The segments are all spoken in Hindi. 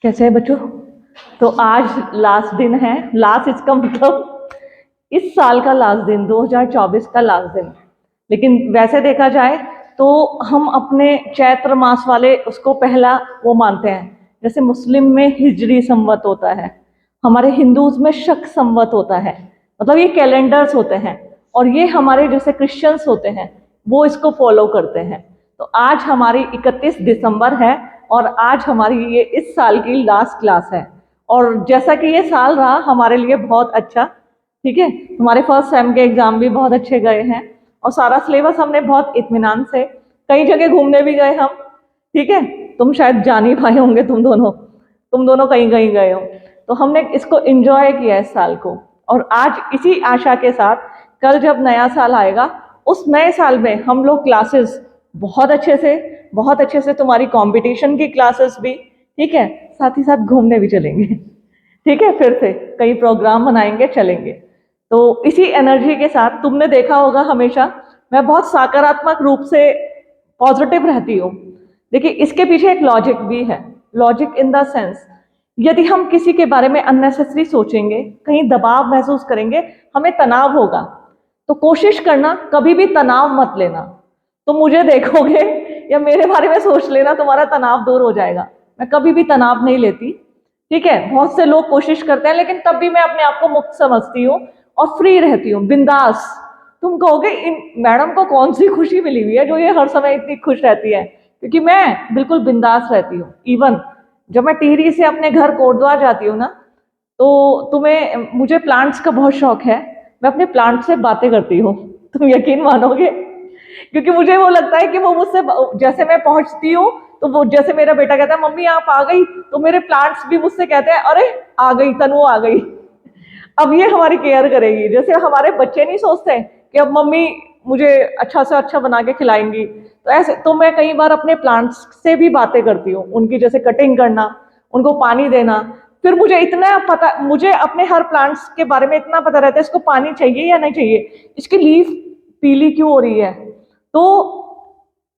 कैसे है बच्चों? तो आज लास्ट दिन है। लास्ट इसका मतलब इस साल का लास्ट दिन, 2024 का लास्ट दिन। लेकिन वैसे देखा जाए तो हम अपने चैत्र मास वाले उसको पहला वो मानते हैं। जैसे मुस्लिम में हिजरी संवत होता है, हमारे हिंदूज में शक संवत होता है। मतलब ये कैलेंडर्स होते हैं, और ये हमारे जैसे क्रिश्चियंस होते हैं वो इसको फॉलो करते हैं। तो आज हमारी 31 दिसंबर है और आज हमारी ये इस साल की लास्ट क्लास है। और जैसा कि ये साल रहा हमारे लिए बहुत अच्छा, ठीक है, हमारे फर्स्ट सेम के एग्जाम भी बहुत अच्छे गए हैं और सारा सिलेबस हमने बहुत इत्मीनान से, कई जगह घूमने भी गए हम, ठीक है। तुम शायद जान ही पाए होंगे, तुम दोनों कहीं कहीं गए हो। तो हमने इसको एंजॉय किया इस साल को, और आज इसी आशा के साथ कल जब नया साल आएगा उस नए साल में हम लोग क्लासेस बहुत अच्छे से तुम्हारी कंपटीशन की क्लासेस भी, ठीक है, साथ ही साथ घूमने भी चलेंगे, ठीक है। फिर से कई प्रोग्राम बनाएंगे, चलेंगे। तो इसी एनर्जी के साथ तुमने देखा होगा हमेशा मैं बहुत सकारात्मक रूप से पॉजिटिव रहती हूँ। देखिए इसके पीछे एक लॉजिक भी है। लॉजिक इन द सेंस, यदि हम किसी के बारे में अननेसेसरी सोचेंगे, कहीं दबाव महसूस करेंगे, हमें तनाव होगा, तो कोशिश करना कभी भी तनाव मत लेना। तुम मुझे देखोगे या मेरे बारे में सोच लेना, तुम्हारा तनाव दूर हो जाएगा। मैं कभी भी तनाव नहीं लेती, ठीक है। बहुत से लोग कोशिश करते हैं, लेकिन तब भी मैं अपने आप को मुक्त समझती हूँ और फ्री रहती हूँ, बिंदास। तुम कहोगे इन मैडम को कौन सी खुशी मिली हुई है जो ये हर समय इतनी खुश रहती है, क्योंकि मैं बिल्कुल बिंदास रहती हूँ। इवन जब मैं टिहरी से अपने घर कोटद्वार जाती हूँ ना, तो मुझे प्लांट्स का बहुत शौक है। मैं अपने प्लांट से बातें करती हूँ, तुम यकीन मानोगे, क्योंकि मुझे वो लगता है कि वो मुझसे, जैसे मैं पहुंचती हूँ तो वो, जैसे मेरा बेटा कहता है मम्मी आप आ गई, तो मेरे प्लांट्स भी मुझसे कहते हैं अरे आ गई तनु, आ गई। अब ये हमारी केयर करेगी। जैसे हमारे बच्चे नहीं सोचते कि अब मम्मी मुझे अच्छा से अच्छा बना के खिलाएंगी, तो ऐसे तो मैं कई बार अपने प्लांट्स से भी बातें करती हूँ, उनकी जैसे कटिंग करना, उनको पानी देना। फिर मुझे इतना पता, मुझे अपने हर प्लांट्स के बारे में इतना पता रहता है, इसको पानी चाहिए या नहीं चाहिए, इसकी लीफ पीली क्यों हो रही है। तो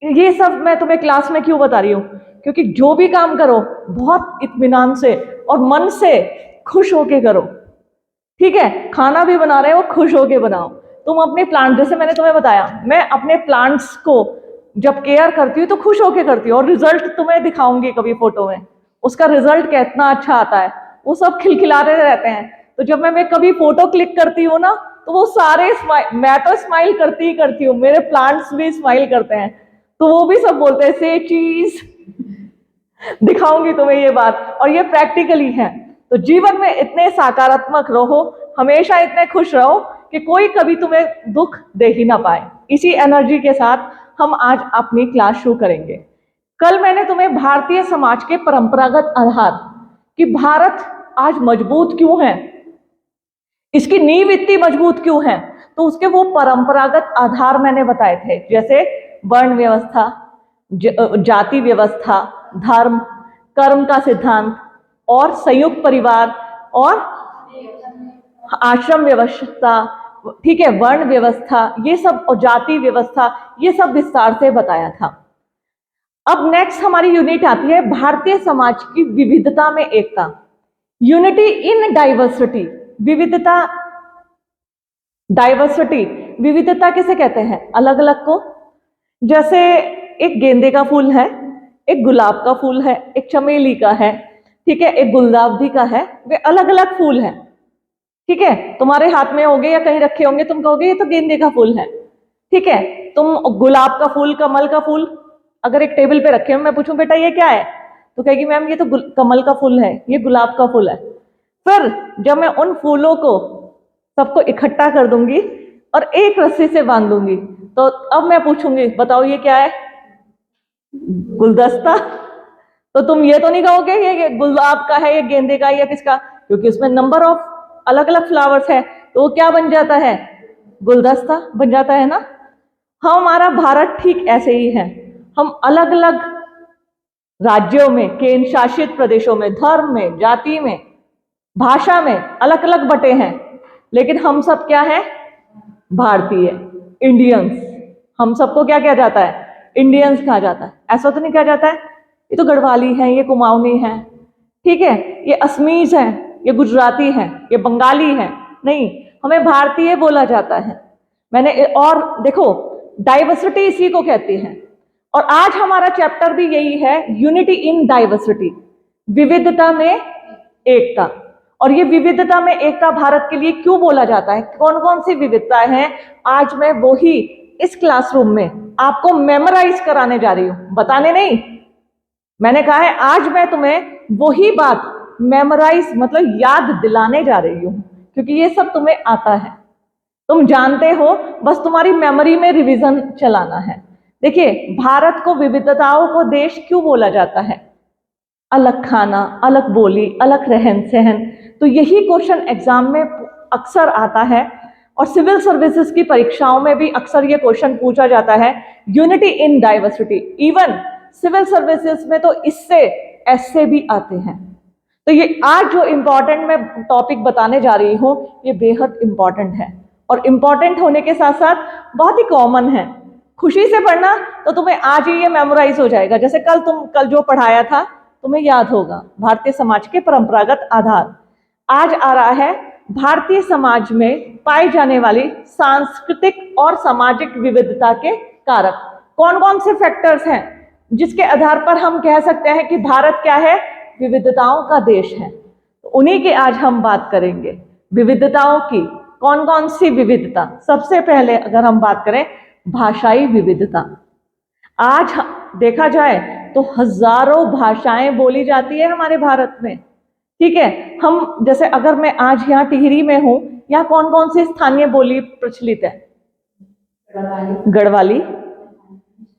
ये सब मैं तुम्हें क्लास में क्यों बता रही हूँ, क्योंकि जो भी काम करो बहुत इत्मीनान से और मन से खुश होके करो, ठीक है। खाना भी बना रहे हो खुश होके बनाओ। तुम अपने प्लांट, जैसे मैंने तुम्हें बताया, मैं अपने प्लांट्स को जब केयर करती हूँ तो खुश होके करती हूँ, और रिजल्ट तुम्हें दिखाऊंगी कभी फोटो में, उसका रिजल्ट कितना अच्छा आता है। वो सब खिलखिलाते रहते हैं। तो जब मैं कभी फोटो क्लिक करती हूँ ना, तो वो सारे मैं तो स्माइल करती ही करती हूँ, मेरे प्लांट्स भी स्माइल करते हैं, तो वो भी सब बोलते हैं से चीज। दिखाऊंगी तुम्हें ये बात, और ये प्रैक्टिकली है। तो जीवन में इतने सकारात्मक रहो, हमेशा इतने खुश रहो कि कोई कभी तुम्हें दुख दे ही ना पाए। इसी एनर्जी के साथ हम आज अपनी क्लास शुरू करेंगे। कल मैंने तुम्हें भारतीय समाज के परंपरागत आधार, कि भारत आज मजबूत क्यों है, इसकी नींव इतनी मजबूत क्यों है, तो उसके वो परंपरागत आधार मैंने बताए थे। जैसे वर्ण व्यवस्था, जाति व्यवस्था, धर्म, कर्म का सिद्धांत, और संयुक्त परिवार, और आश्रम व्यवस्था, ठीक है, वर्ण व्यवस्था, ये सब, और जाति व्यवस्था, ये सब विस्तार से बताया था। अब नेक्स्ट हमारी यूनिट आती है भारतीय समाज की विविधता में एकता, यूनिटी इन डाइवर्सिटी। विविधता, डाइवर्सिटी, विविधता किसे कहते हैं, अलग अलग को। जैसे एक गेंदे का फूल है, एक गुलाब का फूल है, एक चमेली का है, ठीक है, एक गुलदाउदी का है, वे अलग अलग फूल हैं, ठीक है। तुम्हारे हाथ में होंगे या कहीं रखे होंगे, तुम कहोगे ये तो गेंदे का फूल है, ठीक है। तुम गुलाब का फूल, कमल का फूल अगर एक टेबल पे रखे हो, मैं पूछूं बेटा ये क्या है, तो कहेगी मैम ये तो कमल का फूल है, ये गुलाब का फूल है। फिर जब मैं उन फूलों को सबको इकट्ठा कर दूंगी और एक रस्सी से बांध दूंगी, तो अब मैं पूछूंगी बताओ ये क्या है, गुलदस्ता। तो तुम ये तो नहीं कहोगे ये गुलाब का है, ये गेंदे का, या किसका, क्योंकि उसमें नंबर ऑफ अलग अलग फ्लावर्स है, तो वो क्या बन जाता है, गुलदस्ता बन जाता है ना। हमारा भारत ठीक ऐसे ही है, हम अलग अलग राज्यों में, केंद्र शासित प्रदेशों में, धर्म में, जाति में, भाषा में अलग अलग बटे हैं, लेकिन हम सब क्या है, भारतीय, इंडियंस। हम सबको क्या किया जाता है, इंडियंस कहा जाता है। ऐसा तो नहीं कहा जाता है ये तो गढ़वाली है, ये कुमाऊनी है, ठीक है, ये असमीज है, ये गुजराती है, ये बंगाली है, नहीं, हमें भारतीय बोला जाता है। मैंने और देखो, डाइवर्सिटी इसी को कहती है। और आज हमारा चैप्टर भी यही है, यूनिटी इन डाइवर्सिटी, विविधता में एकता। और ये विविधता में एकता भारत के लिए क्यों बोला जाता है, कौन कौन सी विविधताएं हैं, आज मैं वही इस क्लासरूम में आपको मेमोराइज कराने जा रही हूं, बताने नहीं। मैंने कहा है आज मैं तुम्हें वही बात मेमोराइज मतलब याद दिलाने जा रही हूं, क्योंकि ये सब तुम्हें आता है, तुम जानते हो, बस तुम्हारी मेमोरी में रिवीजन चलाना है। देखिए, भारत को विविधताओं को देश क्यों बोला जाता है, अलग खाना, अलग बोली, अलग रहन सहन, तो यही क्वेश्चन एग्जाम में अक्सर आता है और सिविल सर्विसेज की परीक्षाओं में भी अक्सर ये क्वेश्चन पूछा जाता है, unity in diversity. Even civil services में तो इससे ऐसे भी आते हैं। तो ये आज जो इंपॉर्टेंट मैं टॉपिक बताने जा रही हूं, ये बेहद इंपॉर्टेंट है और इंपॉर्टेंट होने के साथ साथ बहुत ही कॉमन है। खुशी से पढ़ना तो तुम्हें आज ही ये मेमोराइज हो जाएगा। जैसे कल जो पढ़ाया था तुम्हें याद होगा, भारतीय समाज के परंपरागत आधार। आज आ रहा है भारतीय समाज में पाई जाने वाली सांस्कृतिक और सामाजिक विविधता के कारक, कौन कौन से फैक्टर्स हैं जिसके आधार पर हम कह सकते हैं कि भारत क्या है, विविधताओं का देश है। तो उन्हीं की आज हम बात करेंगे, विविधताओं की। कौन कौन सी विविधता, सबसे पहले अगर हम बात करें भाषाई विविधता। आज देखा जाए तो हजारों भाषाएं बोली जाती है हमारे भारत में, ठीक है। हम जैसे अगर मैं आज यहाँ टिहरी में हूं, यहाँ कौन कौन सी स्थानीय बोली प्रचलित है, गढ़वाली,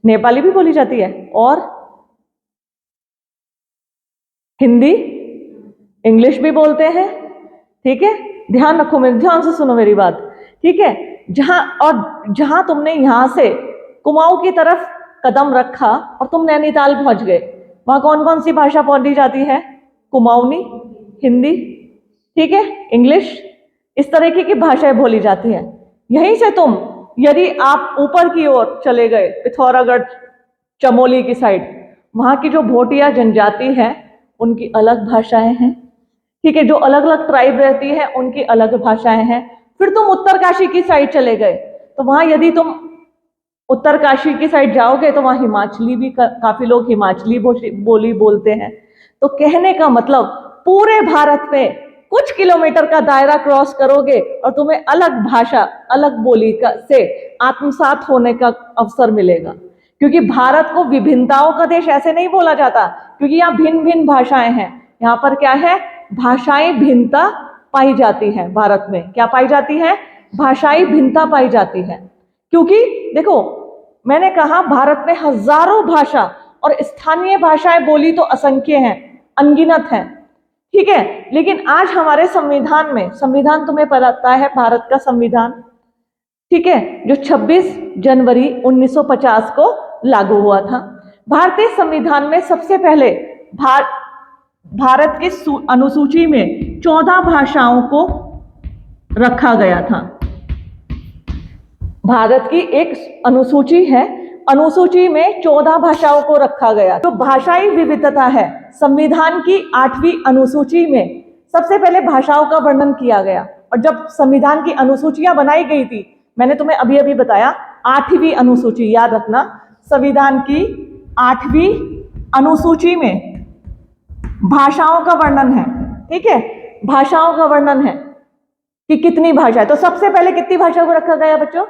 नेपाली भी बोली जाती है, और हिंदी, इंग्लिश भी बोलते हैं, ठीक है। ध्यान रखो, मेरे ध्यान से सुनो मेरी बात, ठीक है। जहां तुमने यहां से कुमाऊं की तरफ कदम रखा और तुम नैनीताल पहुंच गए, वहां कौन कौन सी भाषा बोली जाती है, कुमाऊनी, हिंदी, ठीक है, इंग्लिश, इस तरीके की भाषाएं बोली जाती है। यहीं से तुम यदि आप ऊपर की ओर चले गए, पिथौरागढ़, चमोली की साइड, वहां की जो भोटिया जनजाति है उनकी अलग भाषाएं हैं, ठीक है। जो अलग अलग ट्राइब रहती है उनकी अलग भाषाएं हैं। फिर तुम उत्तरकाशी की साइड चले गए, तो वहां यदि तुम उत्तरकाशी की साइड जाओगे तो वहां हिमाचली भी, काफी लोग हिमाचली बोली बोलते हैं। तो कहने का मतलब पूरे भारत में कुछ किलोमीटर का दायरा क्रॉस करोगे और तुम्हें अलग भाषा, अलग बोली से आत्मसात होने का अवसर मिलेगा। क्योंकि भारत को विभिन्नताओं का देश ऐसे नहीं बोला जाता, क्योंकि यहाँ भिन्न भिन्न भाषाएं हैं। यहाँ पर क्या है, भाषाएं भिन्नता पाई जाती है। भारत में क्या पाई जाती है, भाषाई भिन्नता पाई जाती है। क्योंकि देखो, मैंने कहा भारत में हजारों भाषा और स्थानीय भाषाएं बोली तो असंख्य हैं, अनगिनत हैं, ठीक है। लेकिन आज हमारे संविधान में, संविधान तुम्हें पता है भारत का संविधान, ठीक है, जो 26 जनवरी 1950 को लागू हुआ था। भारतीय संविधान में सबसे पहले भारत की अनुसूची में 14 भाषाओं को रखा गया था। भारत की एक अनुसूची है, अनुसूची में 14 भाषाओं को रखा गया। तो भाषाई विविधता है, संविधान की 8वीं अनुसूची में सबसे पहले भाषाओं का वर्णन किया गया। और जब संविधान की अनुसूचियां बनाई गई थी, मैंने तुम्हें अभी अभी बताया 8वीं अनुसूची, याद रखना, संविधान की 8वीं अनुसूची में भाषाओं का वर्णन है, ठीक है। भाषाओं का वर्णन है कि कितनी भाषा है। तो सबसे पहले कितनी भाषाओं को रखा गया बच्चों,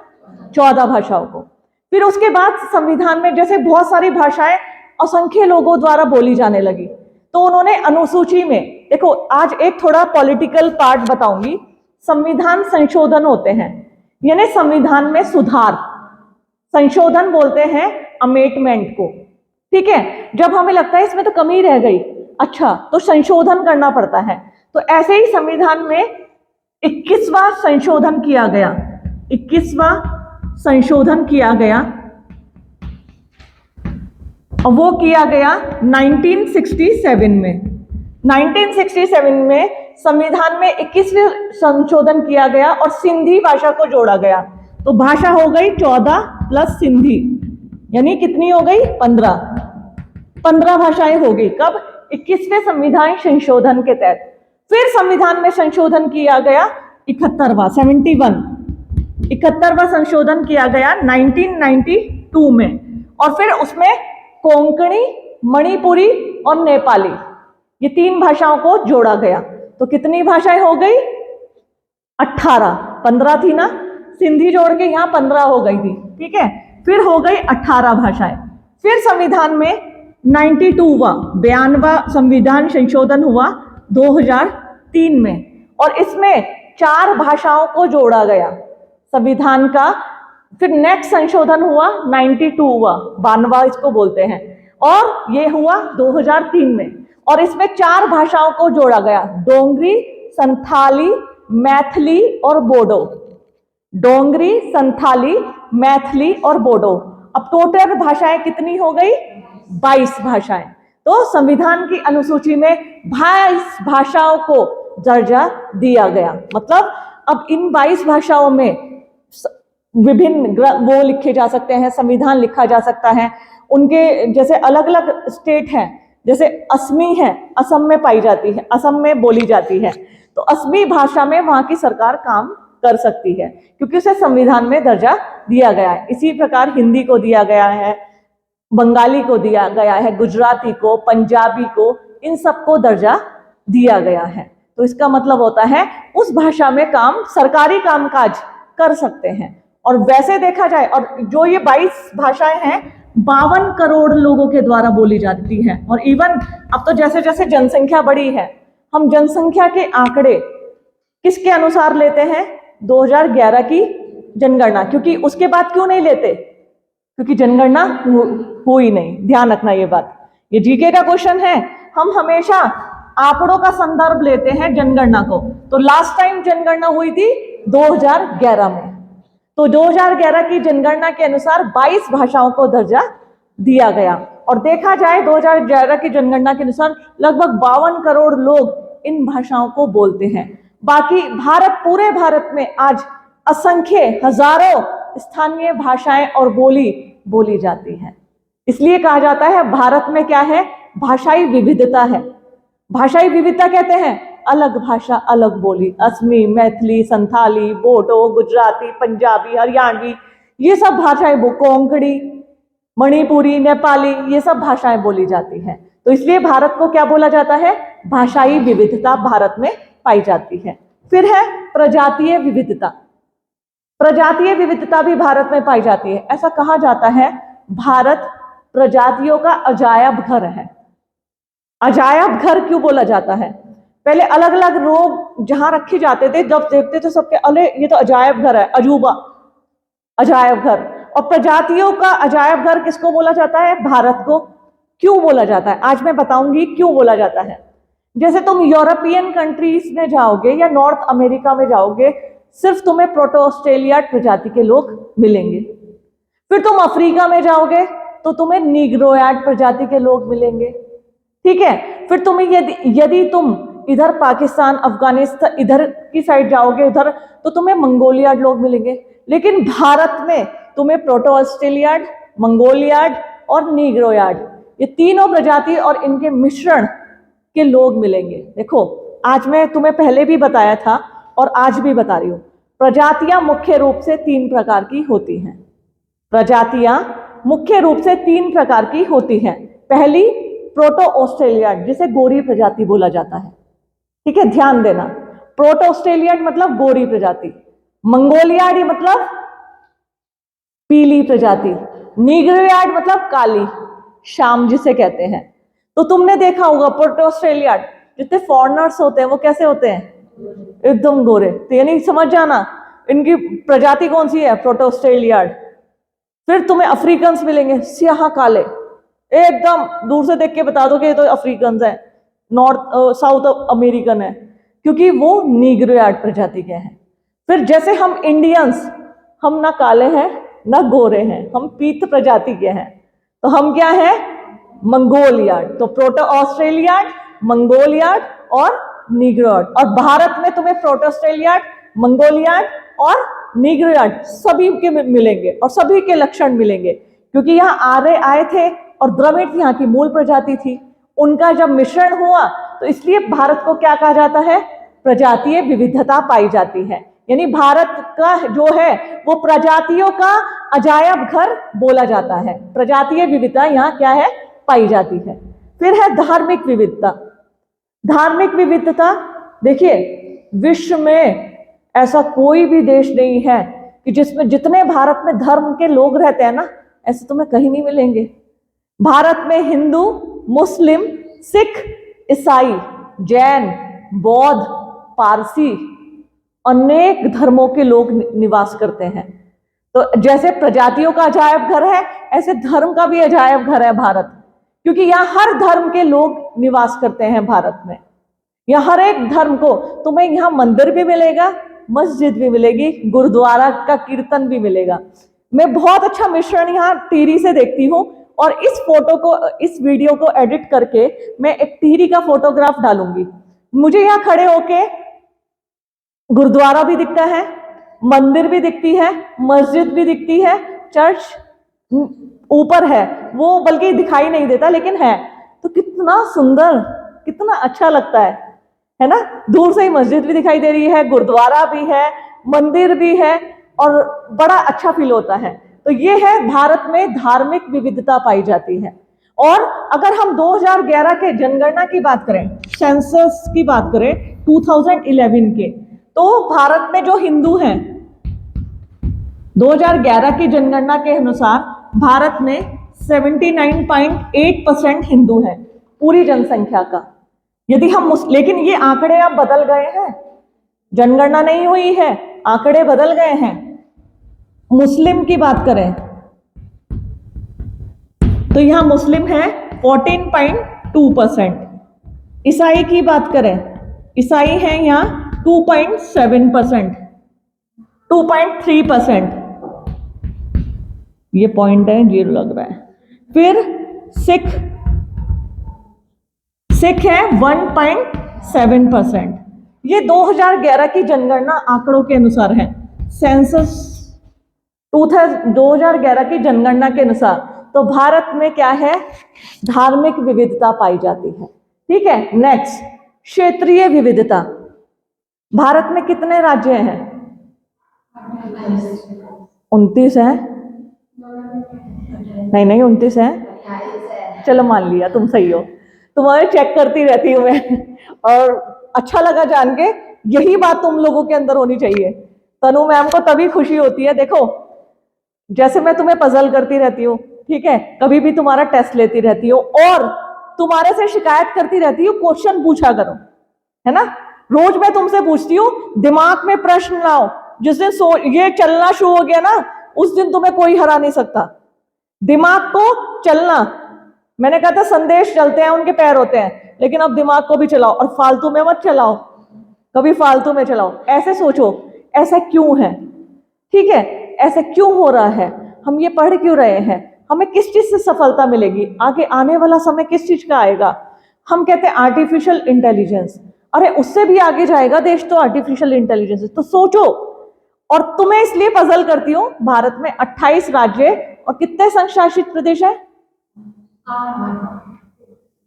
14 भाषाओं को। फिर उसके बाद संविधान में जैसे बहुत सारी भाषाएं असंख्य लोगों द्वारा बोली जाने लगी, तो उन्होंने अनुसूची में, देखो आज एक थोड़ा पॉलिटिकल पार्ट बताऊंगी, संविधान संशोधन होते हैं, यानी संविधान में सुधार, संशोधन बोलते हैं अमेंडमेंट को, ठीक है। जब हमें लगता है इसमें तो कमी रह गई, अच्छा, तो संशोधन करना पड़ता है। तो ऐसे ही संविधान में 21वां संशोधन किया गया, 21वां संशोधन किया गया, और वो किया गया 1967 में। 1967 में संविधान में 21वें संशोधन किया गया और सिंधी भाषा को जोड़ा गया। तो भाषा हो गई 14 प्लस सिंधी, यानी कितनी हो गई, 15 भाषाएं हो गई। कब, 21वें संविधान संशोधन के तहत फिर संविधान में संशोधन किया गया 71वां संशोधन किया गया 1992 में, और फिर उसमें कोंकणी, मणिपुरी और नेपाली ये 3 भाषाओं को जोड़ा गया। तो कितनी भाषाएं हो गई? 18। 15 थी ना, सिंधी जोड़ के यहां 15 हो गई थी, ठीक है। फिर हो गई 18 भाषाएं। फिर संविधान में 92वां संविधान संशोधन हुआ 2003 में, और इसमें 4 भाषाओं को जोड़ा गया संविधान का। फिर नेक्स्ट संशोधन हुआ 92वां इसको बोलते हैं, और ये हुआ 2003 में, और इसमें 4 भाषाओं को जोड़ा गया, डोंगरी, संथाली, मैथिली और बोडो। डोंगरी, संथाली, मैथिली और बोडो। अब टोटल भाषाएं कितनी हो गई? 22 भाषाएं। तो संविधान की अनुसूची में 22 भाषाओं को दर्जा दिया गया। मतलब अब इन 22 भाषाओं में विभिन्न वो लिखे जा सकते हैं, संविधान लिखा जा सकता है। उनके जैसे अलग अलग स्टेट हैं, जैसे असमी है, असम में पाई जाती है, असम में बोली जाती है, तो असमी भाषा में वहां की सरकार काम कर सकती है क्योंकि उसे संविधान में दर्जा दिया गया है। इसी प्रकार हिंदी को दिया गया है, बंगाली को दिया गया है, गुजराती को, पंजाबी को, इन सबको दर्जा दिया गया है। तो इसका मतलब होता है उस भाषा में काम, सरकारी कामकाज कर सकते हैं। और वैसे देखा जाए, और जो ये 22 भाषाएं हैं 52 करोड़ लोगों के द्वारा बोली जाती है। और इवन अब तो जैसे जैसे जनसंख्या बढ़ी है, हम जनसंख्या के आंकड़े किसके अनुसार लेते हैं? 2011 की जनगणना। क्योंकि उसके बाद क्यों नहीं लेते? क्योंकि जनगणना हुई नहीं। ध्यान रखना ये बात, ये जीके का क्वेश्चन है। हम हमेशा आंकड़ों का संदर्भ लेते हैं जनगणना को। तो लास्ट टाइम जनगणना हुई थी 2011 में, तो 2011 की जनगणना के अनुसार 22 भाषाओं को दर्जा दिया गया। और देखा जाए 2011 की जनगणना के अनुसार लगभग 52 करोड़ लोग इन भाषाओं को बोलते हैं। बाकी पूरे भारत में आज असंख्य हजारों स्थानीय भाषाएं और बोली जाती हैं। इसलिए कहा जाता है भारत में क्या है? भाषाई विविधता है। भाषाई विविधता कहते हैं अलग भाषा अलग बोली। असमी, मैथिली, संथाली, बोडो, गुजराती, पंजाबी, हरियाणवी, ये सब भाषाएं, कोंकणी, मणिपुरी, नेपाली, ये सब भाषाएं बोली जाती हैं। तो इसलिए भारत को क्या बोला जाता है? भाषाई विविधता भारत में पाई जाती है। फिर है प्रजातीय विविधता। प्रजातीय विविधता भी भारत में पाई जाती है। ऐसा कहा जाता है भारत प्रजातियों का अजायब घर है। अजायब घर क्यों बोला जाता है? पहले अलग अलग रोग जहां रखे जाते थे, जब देखते थे सबके, अरे ये तो अजायब घर है, अजूबा, अजायब घर। और प्रजातियों का अजायब घर किसको बोला जाता है? भारत को। क्यों बोला जाता है? आज मैं बताऊंगी क्यों बोला जाता है। जैसे तुम यूरोपियन कंट्रीज में जाओगे या नॉर्थ अमेरिका में जाओगे, सिर्फ तुम्हें प्रोटोस्टेलिया प्रजाति के लोग मिलेंगे। फिर तुम अफ्रीका में जाओगे तो तुम्हें नीग्रोयाड प्रजाति के लोग मिलेंगे, ठीक है। फिर तुम्हें यदि तुम इधर पाकिस्तान, अफगानिस्तान, इधर की साइड जाओगे उधर, तो तुम्हें मंगोलियाड लोग मिलेंगे। लेकिन भारत में तुम्हें प्रोटो ऑस्ट्रेलियाड, मंगोलियाड और नीग्रोयाड, ये तीनों प्रजाति और इनके मिश्रण के लोग मिलेंगे। देखो, आज मैं तुम्हें पहले भी बताया था और आज भी बता रही हूं, प्रजातियां मुख्य रूप से 3 प्रकार की होती हैं। प्रजातियां मुख्य रूप से 3 प्रकार की होती हैं। पहली प्रोटो ऑस्ट्रेलियाड, जिसे गोरी प्रजाति बोला जाता है, ठीक है, ध्यान देना। प्रोटो ऑस्ट्रेलियाड मतलब गोरी प्रजाति, मंगोलियाड मतलब पीली प्रजाति, नीग्रोयाड मतलब काली शाम जिसे कहते हैं। तो तुमने देखा होगा प्रोटो ऑस्ट्रेलियाड, जितने फॉरेनर्स होते हैं वो कैसे होते हैं? एकदम गोरे। तो ये नहीं समझ जाना इनकी प्रजाति कौन सी है? प्रोटो ऑस्ट्रेलियाड। फिर तुम्हें अफ्रीकन्स मिलेंगे, स्याह काले, एकदम दूर से देख के बता दो कि ये तो अफ्रीकन्स है, साउथ अमेरिकन है, क्योंकि वो नीग्रोयाड प्रजाति के हैं। फिर जैसे हम इंडियंस, हम ना काले हैं ना गोरे हैं, हम पीत प्रजाति के हैं, तो हम क्या हैं? मंगोलियाड। तो प्रोटो ऑस्ट्रेलियाड, मंगोलियाड और नीग्रोयाड। और भारत में तुम्हें प्रोटो ऑस्ट्रेलियाड, मंगोलियाड और नीग्रोयाड सभी के मिलेंगे और सभी के लक्षण मिलेंगे, क्योंकि यहाँ आर्य आए थे और द्रविड़ यहाँ की मूल प्रजाति थी। उनका जब मिश्रण हुआ तो इसलिए भारत को क्या कहा जाता है, प्रजातीय विविधता पाई जाती है। यानी भारत का जो है वो प्रजातियों का अजायब घर बोला जाता है। प्रजातीय विविधता यहाँ क्या है, पाई जाती है। फिर है धार्मिक विविधता। धार्मिक विविधता, देखिए विश्व में ऐसा कोई भी देश नहीं है कि जिसमें जितने भारत में धर्म के लोग रहते हैं ना, ऐसे तुम्हें कहीं नहीं मिलेंगे। भारत में हिंदू, मुस्लिम, सिख, ईसाई, जैन, बौद्ध, पारसी, अनेक धर्मों के लोग निवास करते हैं। तो जैसे प्रजातियों का अजायब घर है, ऐसे धर्म का भी अजायब घर है भारत, क्योंकि यहाँ हर धर्म के लोग निवास करते हैं भारत में। यहाँ हर एक धर्म को, तुम्हें यहाँ मंदिर भी मिलेगा, मस्जिद भी मिलेगी, गुरुद्वारा का कीर्तन भी मिलेगा। मैं बहुत अच्छा मिश्रण यहाँ टिहरी से देखती हूँ, और इस फोटो को, इस वीडियो को एडिट करके मैं एक टिहरी का फोटोग्राफ डालूंगी। मुझे यहाँ खड़े होके गुरुद्वारा भी दिखता है, मंदिर भी दिखती है, मस्जिद भी दिखती है, चर्च ऊपर है, वो बल्कि दिखाई नहीं देता लेकिन है। तो कितना सुंदर, कितना अच्छा लगता है ना। दूर से ही मस्जिद भी दिखाई दे रही है, गुरुद्वारा भी है, मंदिर भी है, और बड़ा अच्छा फील होता है। तो ये है भारत में धार्मिक विविधता पाई जाती है। और अगर हम 2011 के जनगणना की बात करें, सेंसस की बात करें 2011 के, तो भारत में जो हिंदू हैं, 2011 की जनगणना के अनुसार भारत में 79.8% हिंदू हैं पूरी जनसंख्या का। यदि हम लेकिन ये आंकड़े अब बदल गए हैं, जनगणना नहीं हुई है, आंकड़े बदल गए हैं। मुस्लिम की बात करें तो यहां मुस्लिम है 14.2%। ईसाई की बात करें, ईसाई है यहां 2.7%, 2.3%, ये पॉइंट है, जीरो लग रहा है। फिर सिख है 1.7%। ये 2011 की जनगणना आंकड़ों के अनुसार है, सेंसस 2011 की जनगणना के अनुसार। तो भारत में क्या है, धार्मिक विविधता पाई जाती है। ठीक है, नेक्स्ट क्षेत्रीय विविधता। भारत में कितने राज्य हैं? 29 है? नहीं 29 है। चलो मान लिया, तुम सही हो। तुम्हारे चेक करती रहती हूँ मैं, और अच्छा लगा जान के। यही बात तुम लोगों के अंदर होनी चाहिए। तनु मैम को तभी खुशी होती है, देखो जैसे मैं तुम्हें पजल करती रहती हूँ, ठीक है, कभी भी तुम्हारा टेस्ट लेती रहती हूँ, और तुम्हारे से शिकायत करती रहती हूँ, क्वेश्चन पूछा करो, है ना। रोज मैं तुमसे पूछती हूँ, दिमाग में प्रश्न लाओ। जिस दिन ये चलना शुरू हो गया ना, उस दिन तुम्हें कोई हरा नहीं सकता। दिमाग को चलना, मैंने कहा था संदेश चलते हैं, उनके पैर होते हैं, लेकिन अब दिमाग को भी चलाओ, और फालतू में मत चलाओ, कभी फालतू में चलाओ। ऐसे सोचो, ऐसा क्यों है, ठीक है, ऐसा क्यों हो रहा है, हम ये पढ़ क्यों रहे हैं, हमें किस चीज से सफलता मिलेगी, आगे आने वाला समय किस चीज का आएगा। हम कहते हैं आर्टिफिशियल इंटेलिजेंस, अरे उससे भी आगे जाएगा देश तो आर्टिफिशियल इंटेलिजेंस। तो सोचो, और तुम्हें इसलिए पजल करती हूँ। भारत में 28 राज्य और कितने संघ शासित प्रदेश है?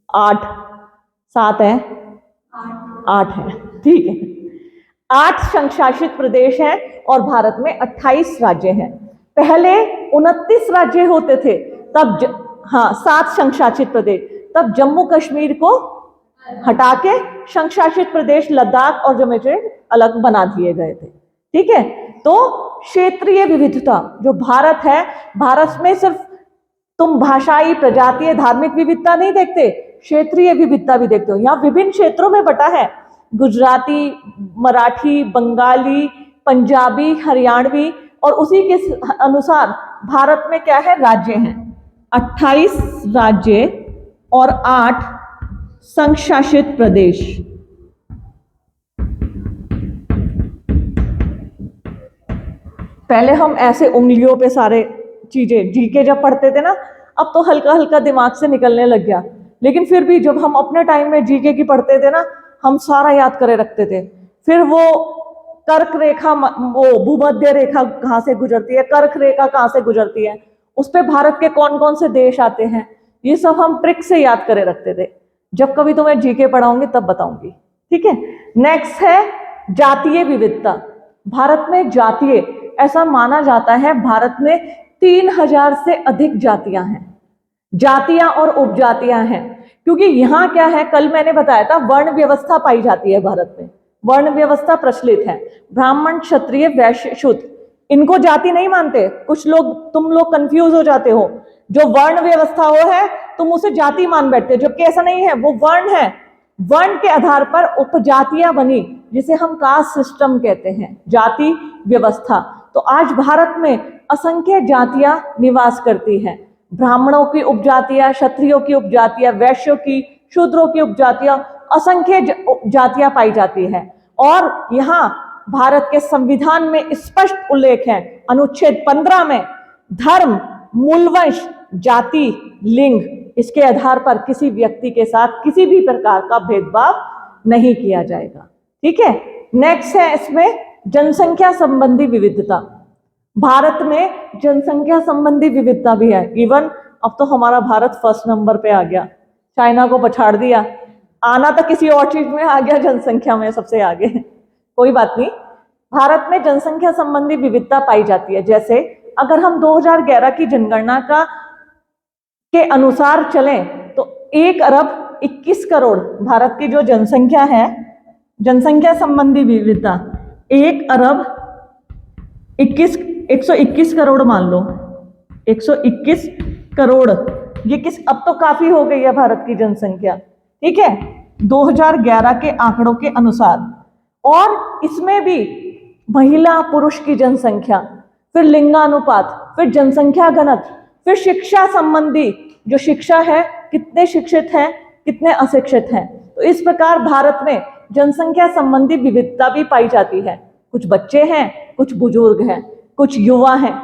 8, 7 है, 8 है, ठीक है। 8 संघ शासित प्रदेश हैं और भारत में 28 राज्य हैं। पहले 29 राज्य होते थे, तब 7 संघ शासित प्रदेश, तब जम्मू कश्मीर को हटा के संघ शासित प्रदेश लद्दाख और जम्मू कश्मीर अलग बना दिए गए थे। ठीक है, तो क्षेत्रीय विविधता जो भारत है, भारत में सिर्फ तुम भाषाई, प्रजातीय, धार्मिक विविधता नहीं देखते, क्षेत्रीय विविधता भी देखते हो। यहाँ विभिन्न क्षेत्रों में बटा है, गुजराती, मराठी, बंगाली, पंजाबी, हरियाणवी, और उसी के अनुसार भारत में क्या है, राज्य हैं 28 राज्य और 8 संघ शासित प्रदेश। पहले हम ऐसे उंगलियों पे सारे चीजें जीके जब पढ़ते थे ना, अब तो हल्का हल्का दिमाग से निकलने लग गया, लेकिन फिर भी जब हम अपने टाइम में जीके की पढ़ते थे ना, हम सारा याद करे रखते थे। फिर वो कर्क रेखा, वो भूमध्य रेखा कहाँ से गुजरती है, कर्क रेखा कहाँ से गुजरती है, उस पे भारत के कौन कौन से देश आते हैं, ये सब हम ट्रिक से याद करे रखते थे। जब कभी तुम्हें जीके पढ़ाऊंगी तब बताऊंगी, ठीक है। नेक्स्ट है जातीय विविधता। भारत में जातीय, ऐसा माना जाता है भारत में 3000 से अधिक जातियां हैं, जातियां और उपजातियां हैं। क्योंकि यहाँ क्या है, कल मैंने बताया था वर्ण व्यवस्था पाई जाती है भारत में, वर्ण व्यवस्था प्रचलित है। ब्राह्मण, क्षत्रिय, वैश्य, शूद्र, इनको जाति नहीं मानते। कुछ लोग, तुम लोग कंफ्यूज हो जाते हो, जो वर्ण व्यवस्था वो है तुम उसे जाति मान बैठते हो, जबकि ऐसा नहीं है, वो वर्ण है। वर्ण के आधार पर उपजातियां बनी, जिसे हम कास्ट सिस्टम कहते हैं, जाति व्यवस्था। तो आज भारत में असंख्य जातियां निवास करती हैं। ब्राह्मणों की उपजातियां, क्षत्रियों की उपजातियां, वैश्यों की, शूद्रों की उपजातियां, असंख्य जातियां पाई जाती हैं। और यहाँ भारत के संविधान में स्पष्ट उल्लेख है, अनुच्छेद 15 में, धर्म, मूलवंश, जाति, लिंग, इसके आधार पर किसी व्यक्ति के साथ किसी भी प्रकार का भेदभाव नहीं किया जाएगा, ठीक है। नेक्स्ट है इसमें जनसंख्या संबंधी विविधता। भारत में जनसंख्या संबंधी विविधता भी है। इवन अब तो हमारा भारत फर्स्ट नंबर पे आ गया, चाइना को पछाड़ दिया। आना तो किसी और चीज में आ गया, जनसंख्या में सबसे आगे। कोई बात नहीं, भारत में जनसंख्या संबंधी विविधता पाई जाती है। जैसे अगर हम 2011 की जनगणना के अनुसार चलें तो 1 अरब 21 करोड़ भारत की जो जनसंख्या है, जनसंख्या संबंधी विविधता 1 अरब 121 करोड़ मान लो, 121 करोड़, ये अब तो काफी हो गई है भारत की जनसंख्या, ठीक है, 2011 के आंकड़ों के अनुसार। और इसमें भी महिला पुरुष की जनसंख्या, फिर लिंगानुपात, फिर जनसंख्या घनत्व, फिर शिक्षा संबंधी, जो शिक्षा है, कितने शिक्षित हैं, कितने अशिक्षित हैं। तो इस प्रकार भारत में जनसंख्या संबंधी विविधता भी पाई जाती है। कुछ बच्चे हैं, कुछ बुजुर्ग हैं, कुछ युवा हैं,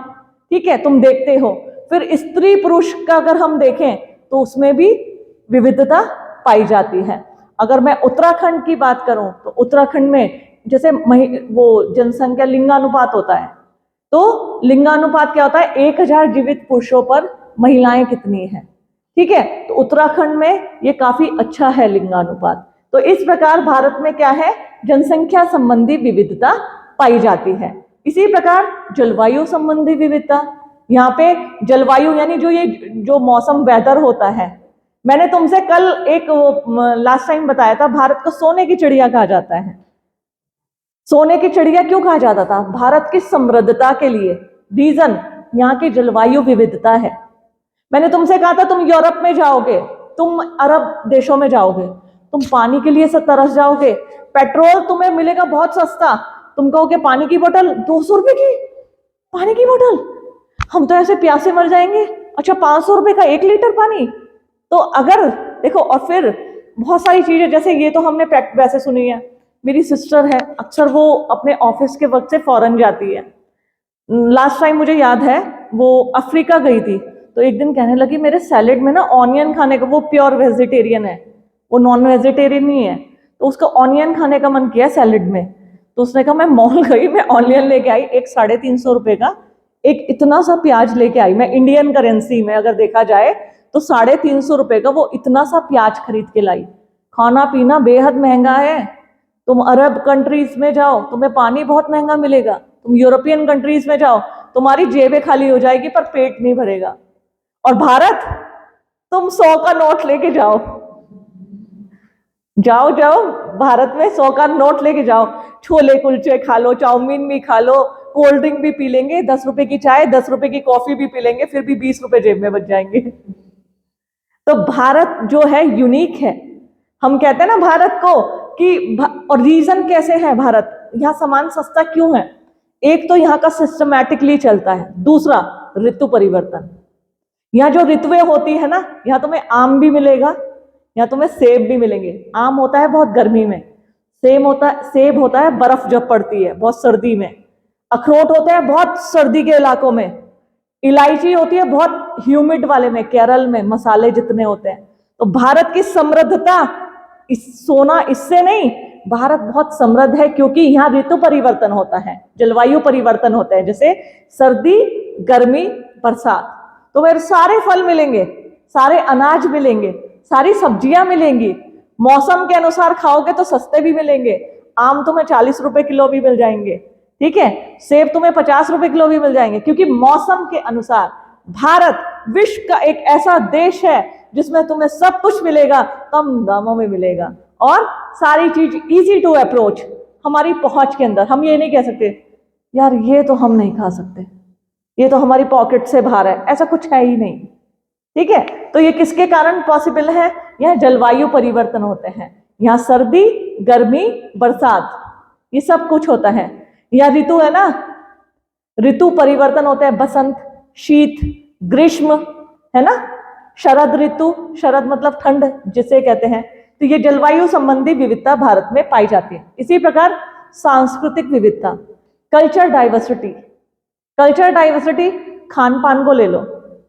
ठीक है, तुम देखते हो। फिर स्त्री पुरुष का अगर हम देखें तो उसमें भी विविधता पाई जाती है। अगर मैं उत्तराखंड की बात करूं तो उत्तराखंड में जैसे वो जनसंख्या लिंगानुपात होता है, तो लिंगानुपात क्या होता है, 1000 जीवित पुरुषों पर महिलाएं कितनी हैं, ठीक है। तो उत्तराखंड में ये काफी अच्छा है लिंगानुपात। तो इस प्रकार भारत में क्या है, जनसंख्या संबंधी विविधता पाई जाती है। इसी प्रकार जलवायु संबंधी विविधता, यहाँ पे जलवायु यानी जो मौसम वेदर होता है, मैंने तुमसे कल एक लास्ट टाइम बताया था, भारत को सोने की चिड़िया कहा जाता है। सोने की चिड़िया क्यों कहा जाता था? भारत की समृद्धता के लिए। रीजन, यहाँ की जलवायु विविधता है। मैंने तुमसे कहा था तुम यूरोप में जाओगे, तुम अरब देशों में जाओगे, तुम पानी के लिए सब तरस जाओगे। पेट्रोल तुम्हें मिलेगा बहुत सस्ता, तुम कहोगे पानी की बोतल 200 रुपए की, पानी की बोतल, हम तो ऐसे प्यासे मर जाएंगे। अच्छा 500 रुपए का 1 लीटर पानी। तो अगर देखो, और फिर बहुत सारी चीजें, जैसे ये तो हमने वैसे सुनी है, मेरी सिस्टर है, अक्सर वो अपने ऑफिस के वक्त से फॉरेन जाती है। लास्ट टाइम मुझे याद है वो अफ्रीका गई थी, तो एक दिन कहने लगी मेरे सैलेड में ना ऑनियन खाने का, वो प्योर वेजिटेरियन है, वो नॉन वेजिटेरियन नहीं है, तो उसका ऑनियन खाने का मन किया सैलेड में। तो उसने कहा मैं मॉल गई, मैं ऑनियन लेके आई, एक 350 रुपए का एक इतना सा प्याज लेके आई। मैं इंडियन करेंसी में अगर देखा जाए तो 350 रुपए का वो इतना सा प्याज खरीद के लाई। खाना पीना बेहद महंगा है। तुम अरब कंट्रीज में जाओ, तुम्हें पानी बहुत महंगा मिलेगा। तुम यूरोपियन कंट्रीज में जाओ, तुम्हारी जेबें खाली हो जाएगी पर पेट नहीं भरेगा। और भारत, तुम 100 का नोट लेके जाओ, जाओ जाओ भारत में 100 का नोट लेके जाओ, छोले कुलचे खा लो, चाउमीन भी खा लो, कोल्ड ड्रिंक भी पी लेंगे, 10 रुपए की चाय, 10 रुपए की कॉफी भी पी लेंगे, फिर भी 20 रुपए जेब में बच जाएंगे। तो भारत जो है यूनिक है। हम कहते हैं ना भारत को कि और रीजन कैसे है भारत, यहाँ सामान सस्ता क्यों है? एक तो यहाँ का सिस्टमैटिकली चलता है, दूसरा ऋतु परिवर्तन। यहाँ जो ऋतुएं होती है ना, यहाँ तुम्हें आम भी मिलेगा, यहाँ तुम्हें सेब भी मिलेंगे। आम होता है बहुत गर्मी में, सेब होता है बर्फ जब पड़ती है बहुत सर्दी में, अखरोट होते हैं बहुत सर्दी के इलाकों में, इलायची होती है बहुत ह्यूमिड वाले में, केरल में मसाले जितने होते हैं। तो भारत की समृद्धता सोना इससे नहीं, भारत बहुत समृद्ध है क्योंकि यहाँ ऋतु परिवर्तन होता है, जलवायु परिवर्तन होता है, जैसे सर्दी, गर्मी, बरसात। तो मेरे सारे फल मिलेंगे, सारे अनाज मिलेंगे, सारी सब्जियां मिलेंगी, मौसम के अनुसार खाओगे तो सस्ते भी मिलेंगे। आम तुम्हें 40 रुपए किलो भी मिल जाएंगे, ठीक है, सेब तुम्हें 50 रुपए किलो भी मिल जाएंगे, क्योंकि मौसम के अनुसार भारत विश्व का एक ऐसा देश है जिसमें तुम्हें सब कुछ मिलेगा, कम दामों में मिलेगा, और सारी चीज इजी टू अप्रोच, हमारी पहुंच के अंदर। हम ये नहीं कह सकते यार ये तो हम नहीं खा सकते, ये तो हमारी पॉकेट से बाहर है, ऐसा कुछ है ही नहीं, ठीक है। तो ये किसके कारण पॉसिबल है? यहाँ जलवायु परिवर्तन होते हैं, यहाँ सर्दी, गर्मी, बरसात, ये सब कुछ होता है। यहाँ ऋतु है ना, ऋतु परिवर्तन होते हैं, बसंत, शीत, ग्रीष्म, है ना, शरद ऋतु, शरद मतलब ठंड जिसे कहते हैं। तो ये जलवायु संबंधी विविधता भारत में पाई जाती है। इसी प्रकार सांस्कृतिक विविधता, culture diversity. Culture diversity, Khan पान को ले लो,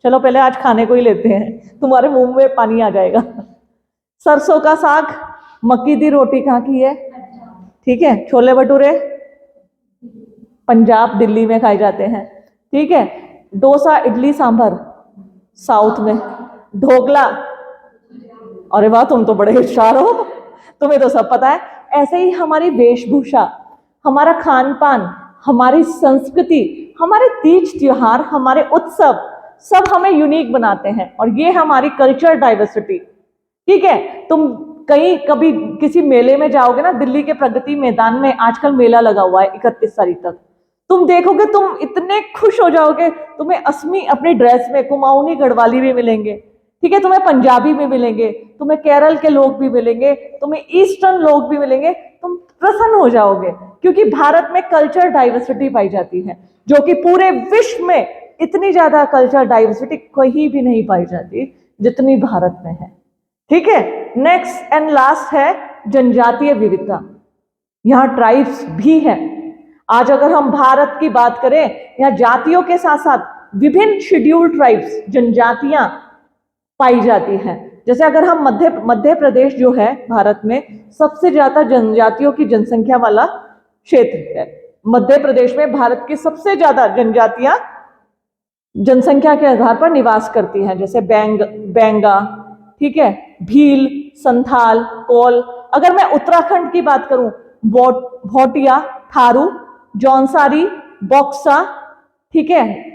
चलो पहले आज खाने को ही लेते हैं, तुम्हारे मुंह में पानी आ जाएगा। सरसों का साग, मक्की दी रोटी कहाँ की है, ठीक है, छोले भटूरे पंजाब दिल्ली में खाए जाते हैं, ठीक है, डोसा इडली सांभर साउथ में, ढोकला, अरे वाह तुम तो बड़े होशियार हो, तुम्हें तो सब पता है। ऐसे ही हमारी वेशभूषा, हमारा खान पान, हमारी संस्कृति, हमारे तीज त्योहार, हमारे उत्सव, सब हमें यूनिक बनाते हैं, और ये हमारी कल्चर डाइवर्सिटी, ठीक है। तुम कहीं कभी किसी मेले में जाओगे ना, दिल्ली के प्रगति मैदान में आजकल मेला लगा हुआ है 31 तारीख तक, तुम देखोगे तुम इतने खुश हो जाओगे, तुम्हें असमी अपनी ड्रेस में कुमाऊनी गढ़वाली भी मिलेंगे, ठीक है, तुम्हें पंजाबी भी मिलेंगे, तुम्हें केरल के लोग भी मिलेंगे, तुम्हें ईस्टर्न लोग भी मिलेंगे, तुम प्रसन्न हो जाओगे, क्योंकि भारत में कल्चर डाइवर्सिटी पाई जाती है, जो कि पूरे विश्व में इतनी ज्यादा कल्चर डाइवर्सिटी कहीं भी नहीं पाई जाती जितनी भारत में है, ठीक है। नेक्स्ट एंड लास्ट है जनजातीय विविधता। यहाँ ट्राइब्स भी हैं। आज अगर हम भारत की बात करें, यहाँ जातियों के साथ साथ विभिन्न शेड्यूल्ड ट्राइब्स, जनजातियां पाई जाती हैं। जैसे अगर हम मध्य प्रदेश जो है भारत में सबसे ज्यादा जनजातियों की जनसंख्या वाला क्षेत्र है। मध्य प्रदेश में भारत की सबसे ज्यादा जनजातियां जनसंख्या के आधार पर निवास करती हैं, जैसे बेंगा, ठीक है, भील, संथाल, कोल। अगर मैं उत्तराखंड की बात करूं, भोटिया, थारू, जौनसारी, बॉक्सा, ठीक है,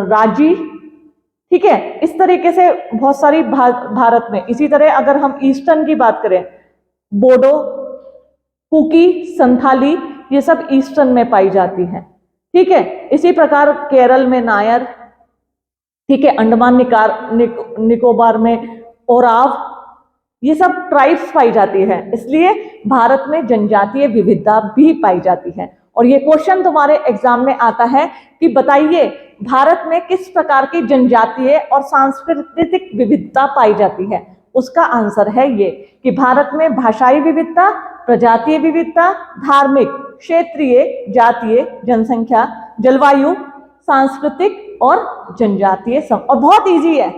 राजी, ठीक है, इस तरीके से बहुत सारी भारत में। इसी तरह अगर हम ईस्टर्न की बात करें, बोडो, कुकी, संथाली, ये सब ईस्टर्न में पाई जाती हैं, ठीक है। इसी प्रकार केरल में नायर, ठीक है, अंडमान निकोबार में ओराव, ये सब ट्राइब्स पाई जाती है। इसलिए भारत में जनजातीय विविधता भी पाई जाती है। और ये क्वेश्चन तुम्हारे एग्जाम में आता है कि बताइए भारत में किस प्रकार की जनजातीय और सांस्कृतिक विविधता पाई जाती है। उसका आंसर है ये कि भारत में भाषाई विविधता, प्रजातीय विविधता, धार्मिक, क्षेत्रीय, जातीय, जनसंख्या, जलवायु, सांस्कृतिक और जनजातीय और बहुत इजी है,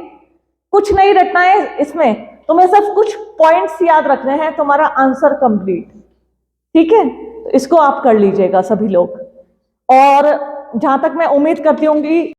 कुछ नहीं रटना है इसमें, तुम्हें सिर्फ कुछ पॉइंट्स याद रखने हैं, तुम्हारा आंसर कंप्लीट, ठीक है। तो इसको आप कर लीजिएगा सभी लोग। और जहां तक मैं उम्मीद करती हूँ